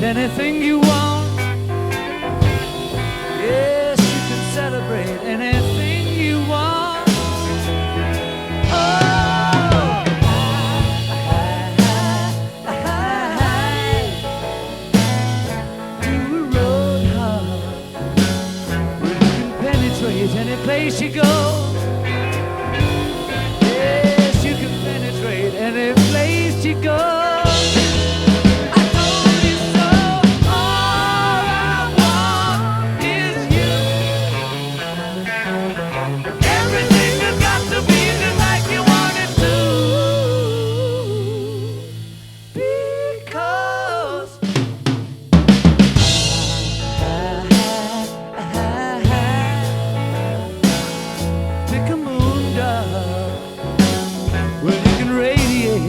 anything you want. Yes, you can celebrate anything you want. Oh, to a road hard where you can penetrate any place you go. Yes, you can penetrate any place you go.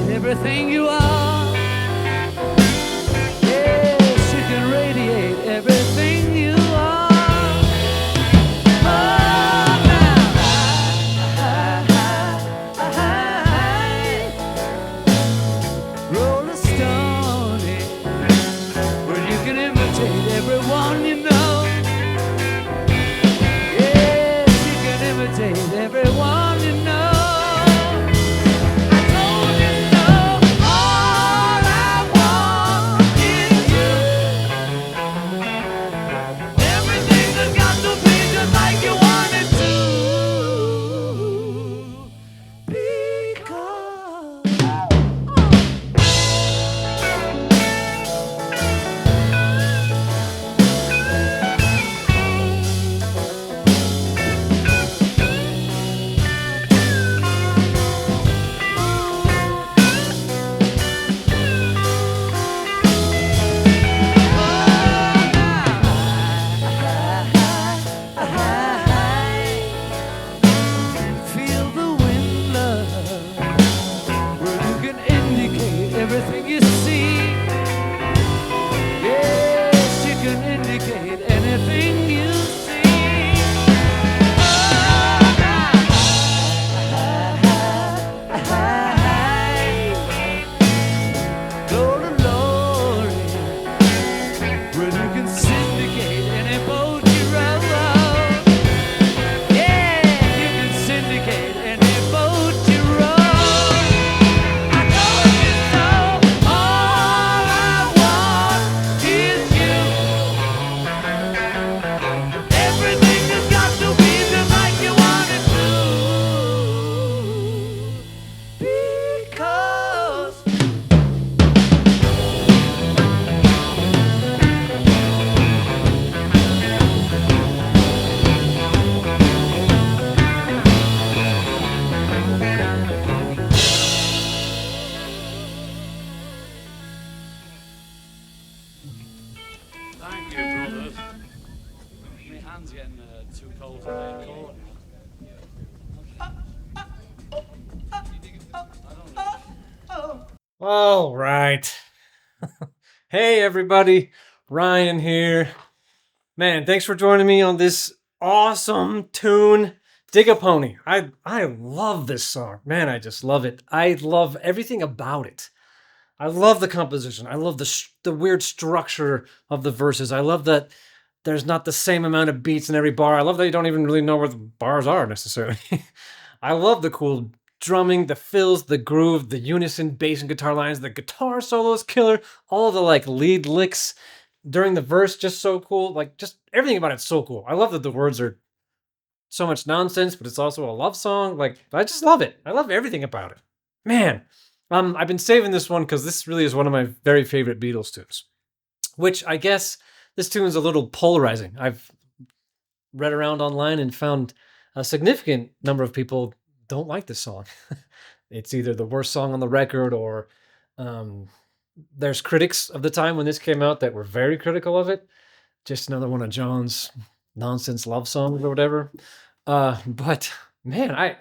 Everything you are. Yes, you can radiate everything you are. Oh, now. Roll a stone where you can imitate everyone you know. Yes, you can imitate everyone you know. Everything you see, yes, you can indicate anything you see. Glory, glory, when you can syndicate any boat you row. Yeah, you can syndicate any boat you row. Thank you, brothers. My hand's getting too cold for my accord now. All right. Hey, everybody. Ryan here. Man, thanks for joining me on this awesome tune, Dig a Pony. I love this song. Man, I just love it. I love everything about it. I love the composition. I love the weird structure of the verses. I love that there's not the same amount of beats in every bar. I love that you don't even really know where the bars are necessarily. I love the cool drumming, the fills, the groove, the unison bass and guitar lines, the guitar solos killer, all the like lead licks during the verse, just so cool. Like just everything about it's so cool. I love that the words are so much nonsense, but it's also a love song. Like I just love it. I love everything about it. Man, I've been saving this one because this really is one of my very favorite Beatles tunes. Which I guess this tune's a little polarizing. I've read around online and found a significant number of people don't like this song. It's either the worst song on the record or there's critics of the time when this came out that were very critical of it. Just another one of John's nonsense love songs or whatever. But man,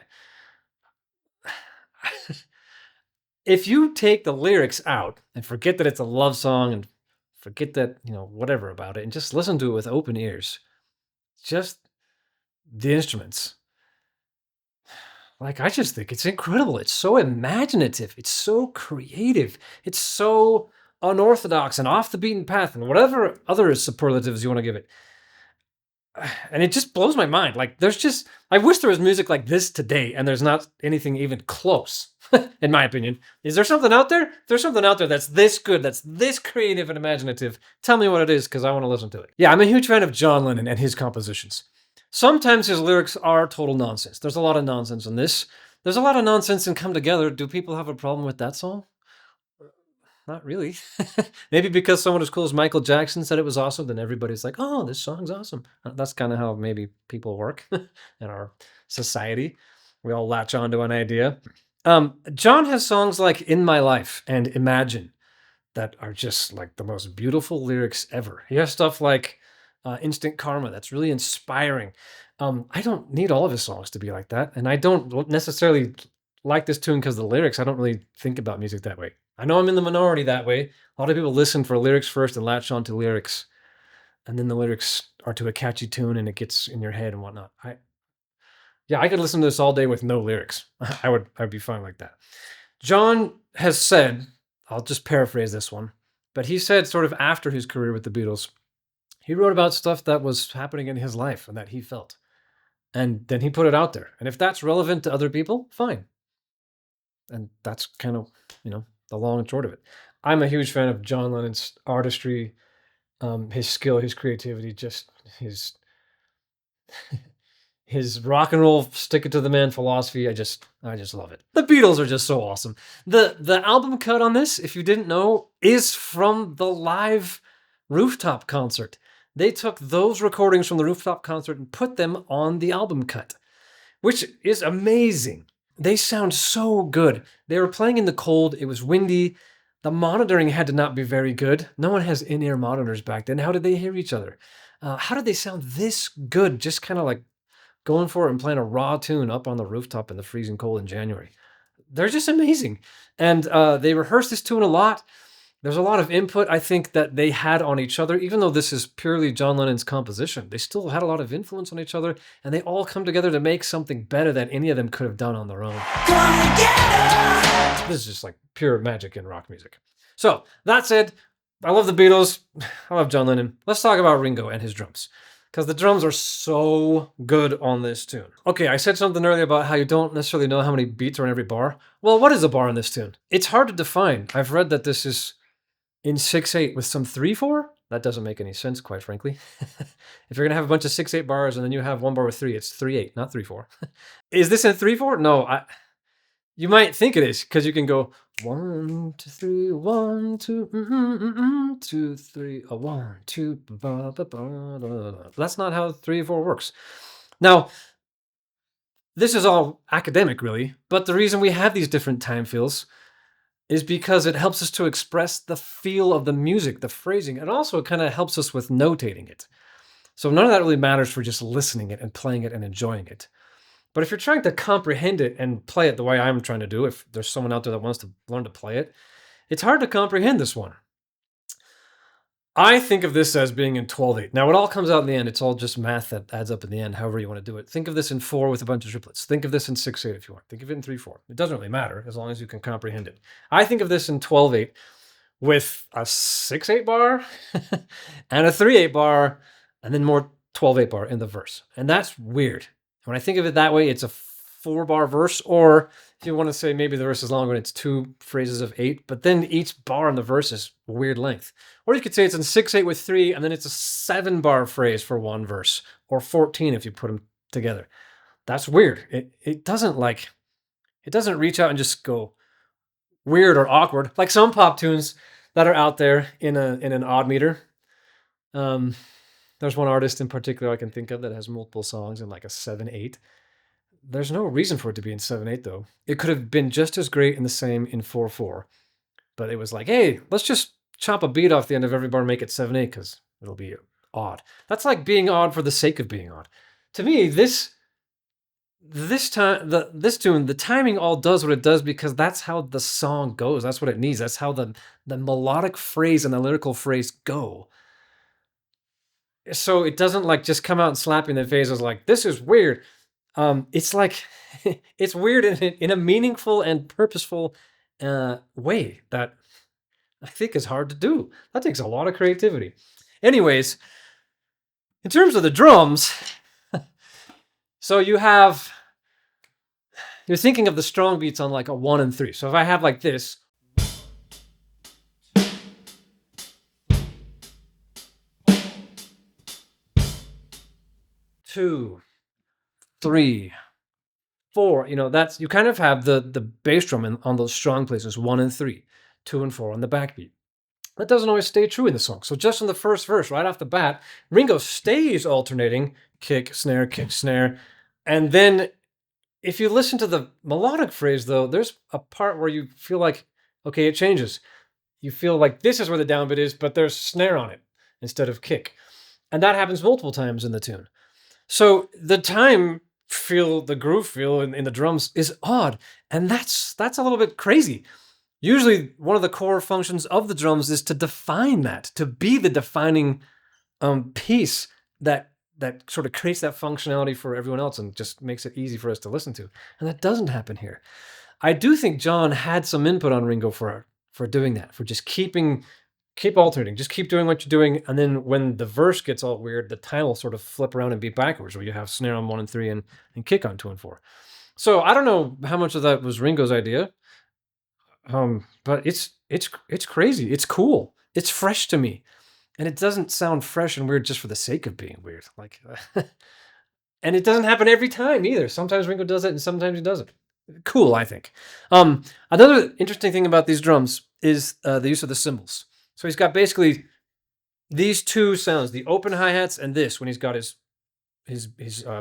if you take the lyrics out and forget that it's a love song and forget that, whatever about it, and just listen to it with open ears, just the instruments. Like, I just think it's incredible. It's so imaginative. It's so creative. It's so unorthodox and off the beaten path and whatever other superlatives you want to give it. And it just blows my mind. Like, I wish there was music like this today, and there's not anything even close, in my opinion. Is there something out there? If there's something out there that's this good, that's this creative and imaginative, tell me what it is, because I want to listen to it. Yeah, I'm a huge fan of John Lennon and his compositions. Sometimes his lyrics are total nonsense. There's a lot of nonsense in this. There's a lot of nonsense in Come Together. Do people have a problem with that song? Not really. Maybe because someone as cool as Michael Jackson said it was awesome, then everybody's like, oh, this song's awesome. That's kind of how maybe people work in our society. We all latch onto an idea. John has songs like In My Life and Imagine that are just like the most beautiful lyrics ever. He has stuff like Instant Karma that's really inspiring. I don't need all of his songs to be like that. And I don't necessarily like this tune because of the lyrics. I don't really think about music that way. I know I'm in the minority that way. A lot of people listen for lyrics first and latch on to lyrics. And then the lyrics are to a catchy tune and it gets in your head and whatnot. I could listen to this all day with no lyrics. I'd be fine like that. John has said, I'll just paraphrase this one, but he said sort of after his career with the Beatles, he wrote about stuff that was happening in his life and that he felt. And then he put it out there. And if that's relevant to other people, fine. And that's kind of, the long and short of it. I'm a huge fan of John Lennon's artistry, his skill, his creativity, just his rock and roll stick it to the man philosophy. I just love it. The Beatles are just so awesome. The album cut on this, if you didn't know, is from the live rooftop concert. They took those recordings from the rooftop concert and put them on the album cut, which is amazing. They sound so good. They were playing in the cold. It was windy. The monitoring had to not be very good. No one has in-ear monitors back then. How did they hear each other? How did they sound this good? Just kind of like going for it and playing a raw tune up on the rooftop in the freezing cold in January. They're just amazing. And they rehearsed this tune a lot. There's a lot of input, I think, that they had on each other. Even though this is purely John Lennon's composition, they still had a lot of influence on each other, and they all come together to make something better than any of them could have done on their own. This is just like pure magic in rock music. So, that said, I love the Beatles. I love John Lennon. Let's talk about Ringo and his drums, because the drums are so good on this tune. Okay, I said something earlier about how you don't necessarily know how many beats are in every bar. Well, what is a bar in this tune? It's hard to define. I've read that this is in 6/8 with some 3/4. That doesn't make any sense, quite frankly. If you're gonna have a bunch of 6/8 bars and then you have one bar with 3, it's 3/8, not 3/4. Is this in 3/4? No, you might think it is, because you can go 1, 2, 3, 1, 2, 2, 3, 1, 2, ba, ba, ba. That's not how 3/4 works. Now, this is all academic, really, but the reason we have these different time feels is because it helps us to express the feel of the music, the phrasing, and also it kind of helps us with notating it. So none of that really matters for just listening it and playing it and enjoying it. But if you're trying to comprehend it and play it the way I'm trying to do, if there's someone out there that wants to learn to play it, it's hard to comprehend this one. I think of this as being in 12/8. Now, it all comes out in the end. It's all just math that adds up in the end, however you want to do it. Think of this in 4 with a bunch of triplets. Think of this in 6/8 if you want. Think of it in 3/4. It doesn't really matter as long as you can comprehend it. I think of this in 12/8 with a 6/8 bar and a 3/8 bar and then more 12/8 bar in the verse. And that's weird. When I think of it that way, it's a 4-bar verse, or if you want to say maybe the verse is longer and it's 2 phrases of 8, but then each bar in the verse is weird length. Or you could say it's in 6/8 with 3, and then it's a 7-bar phrase for one verse, or 14 if you put them together. That's weird. It doesn't reach out and just go weird or awkward like some pop tunes that are out there in an odd meter. There's one artist in particular I can think of that has multiple songs in like a 7/8. There's no reason for it to be in 7/8 though. It could have been just as great in the same in 4/4. But it was like, hey, let's just chop a beat off the end of every bar and make it 7/8 because it'll be odd. That's like being odd for the sake of being odd. To me, this tune, the timing all does what it does because that's how the song goes. That's what it needs. That's how the melodic phrase and the lyrical phrase go. So it doesn't like just come out and slap you in the face as like, this is weird. It's like, it's weird in a meaningful and purposeful way that I think is hard to do. That takes a lot of creativity. Anyways, in terms of the drums, so you're thinking of the strong beats on like a 1 and 3. So if I have like this, 2, 3, 4, that's you kind of have the bass drum on those strong places, 1 and 3, 2 and 4 on the backbeat. That doesn't always stay true in the song. So just in the first verse, right off the bat, Ringo stays alternating kick, snare, and then if you listen to the melodic phrase though, there's a part where you feel like, okay, it changes. You feel like this is where the downbeat is, but there's snare on it instead of kick. And that happens multiple times in the tune. So the the groove feel in the drums is odd. And that's a little bit crazy. Usually one of the core functions of the drums is to define that, to be the defining piece that sort of creates that functionality for everyone else and just makes it easy for us to listen to. And that doesn't happen here. I do think John had some input on Ringo for doing that, for just keep alternating, just keep doing what you're doing, and then when the verse gets all weird, the time will sort of flip around and be backwards, where you have snare on 1 and 3 and kick on 2 and 4. So I don't know how much of that was Ringo's idea, but it's crazy. It's cool. It's fresh to me, and it doesn't sound fresh and weird just for the sake of being weird. Like, and it doesn't happen every time either. Sometimes Ringo does it, and sometimes he doesn't. Cool, I think. Another interesting thing about these drums is the use of the cymbals. So he's got basically these two sounds: the open hi hats and this when he's got his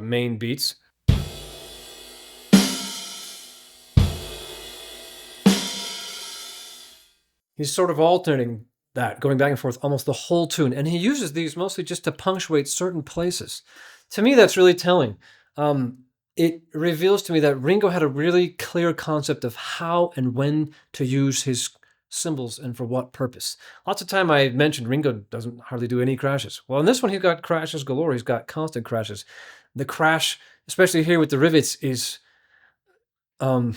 main beats. He's sort of alternating that, going back and forth almost the whole tune. And he uses these mostly just to punctuate certain places. To me, that's really telling. It reveals to me that Ringo had a really clear concept of how and when to use his cymbals and for what purpose. Lots of time I mentioned Ringo doesn't hardly do any crashes. Well, in this one, he's got crashes galore. He's got constant crashes. The crash, especially here with the rivets, is a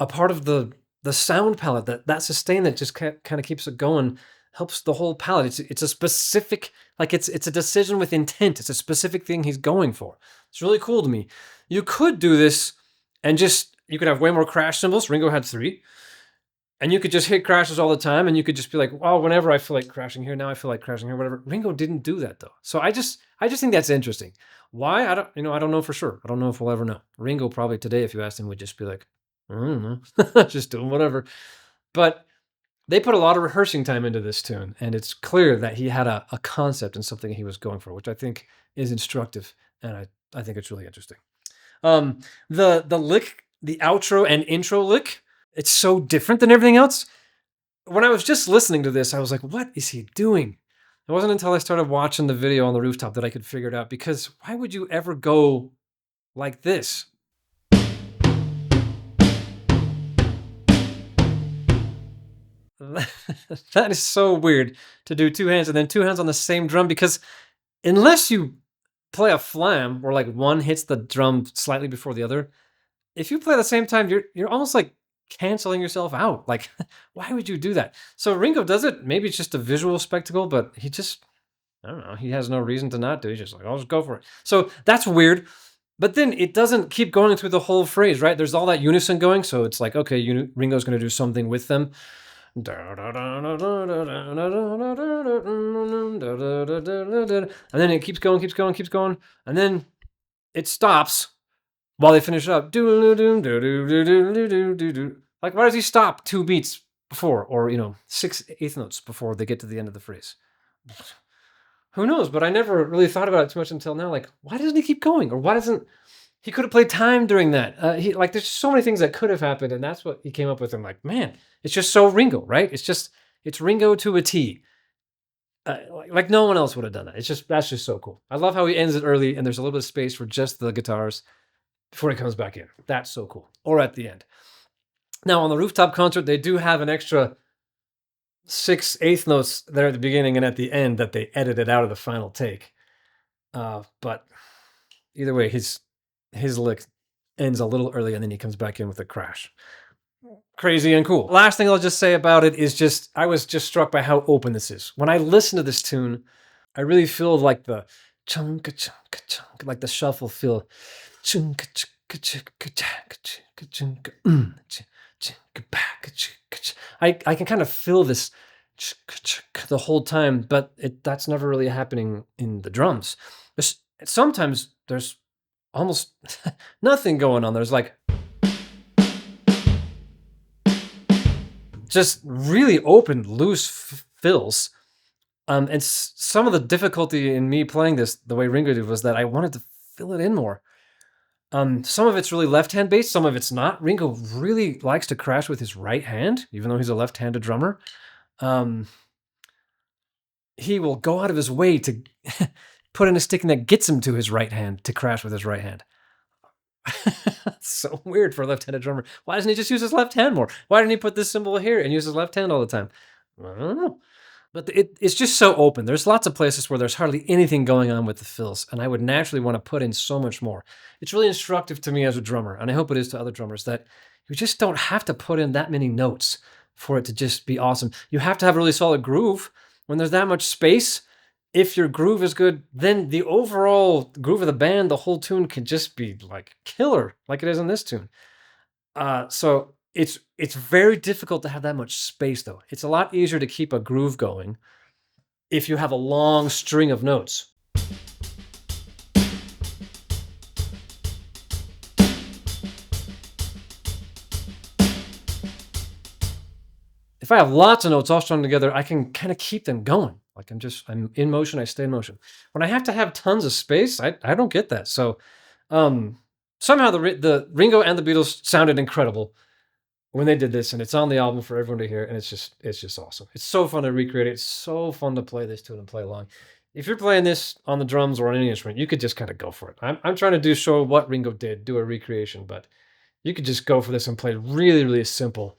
part of the sound palette, that sustain that just kind of keeps it going, helps the whole palette. It's a specific, like it's a decision with intent. It's a specific thing he's going for. It's really cool to me. You could do this and you could have way more crash cymbals. Ringo had 3. And you could just hit crashes all the time, and you could just be like, "Oh, whenever I feel like crashing here, now I feel like crashing here, whatever." Ringo didn't do that though, so I just think that's interesting. Why? I don't know for sure. I don't know if we'll ever know. Ringo probably today, if you asked him, would just be like, "I don't know, just doing whatever." But they put a lot of rehearsing time into this tune, and it's clear that he had a concept and something he was going for, which I think is instructive, and I think it's really interesting. The lick, the outro and intro lick. It's so different than everything else. When I was just listening to this, I was like, what is he doing? It wasn't until I started watching the video on the rooftop that I could figure it out, because why would you ever go like this? That is so weird to do 2 hands and then 2 hands on the same drum, because unless you play a flam where like one hits the drum slightly before the other, if you play at the same time, you're almost like canceling yourself out. Like, why would you do that? So Ringo does it. Maybe it's just a visual spectacle, but I don't know. He has no reason to not do it. He's just like, I'll just go for it. So that's weird. But then it doesn't keep going through the whole phrase, right? There's all that unison going. So it's like, okay, Ringo's going to do something with them. And then it keeps going. And then it stops while they finish up. Like, why does he stop 2 beats before, or 6/8 notes before they get to the end of the phrase? Who knows? But I never really thought about it too much until now. Like, why doesn't he keep going? Or why doesn't he could have played time during that? There's so many things that could have happened, and that's what he came up with. I'm like, man, it's just so Ringo, right? It's Ringo to a T. Like no one else would have done that. That's just so cool. I love how he ends it early, and there's a little bit of space for just the guitars before he comes back in. That's so cool. Or at the end. Now, on the rooftop concert, they do have an extra 6/8 notes there at the beginning and at the end that they edited out of the final take. But either way, his lick ends a little early, and then he comes back in with a crash. crazy and cool. Last thing I'll just say about it is just I was just struck by how open this is. When I listen to this tune, I really feel like the chunka chunka chunk, like the shuffle feel. Chunka chunka chunka chunka chunka chunka chunka chunka. I can kind of feel this the whole time, but that's never really happening in the drums. Sometimes there's almost nothing going on. There's like just really open, loose fills. And some of the difficulty in me playing this the way Ringo did was that I wanted to fill it in more. Some of it's really left-hand based, some of it's not. Ringo really likes to crash with his right hand, even though he's a left-handed drummer. He will go out of his way to put in a sticking that gets him to his right hand to crash with his right hand. That's so weird for a left-handed drummer. Why doesn't he just use his left hand more? Why didn't he put this symbol here and use his left hand all the time? I don't know. But it's just so open. There's lots of places where there's hardly anything going on with the fills, and I would naturally want to put in so much more. It's really instructive to me as a drummer, and I hope it is to other drummers, that you just don't have to put in that many notes for it to just be awesome. You have to have a really solid groove. When there's that much space, if your groove is good, then the overall groove of the band, the whole tune can just be like killer, like it is in this tune. So it's very difficult to have that much space, though. It's a lot easier to keep a groove going if you have a long string of notes. If I have lots of notes all strung together, I can kind of keep them going. Like I'm in motion, I stay in motion. When I have to have tons of space, I don't get that. So somehow the Ringo and the Beatles sounded incredible when they did this, and it's on the album for everyone to hear, and it's just awesome. It's so fun to recreate it. It's so fun to play this tune and play along. If you're playing this on the drums or on any instrument, you could just kind of go for it. I'm trying to show what Ringo did, do a recreation, but you could just go for this and play really, really simple,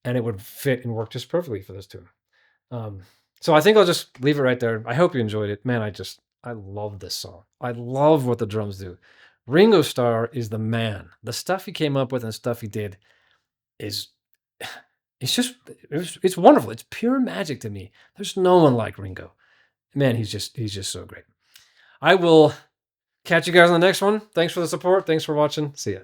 and it would fit and work just perfectly for this tune. So I think I'll just leave it right there. I hope you enjoyed it. Man, I love this song. I love what the drums do. Ringo Starr is the man. The stuff he came up with and the stuff he did is it's wonderful. It's pure magic to me. There's no one like Ringo. Man, he's just so great. I will catch you guys on the next one. Thanks for the support. Thanks for watching. See ya.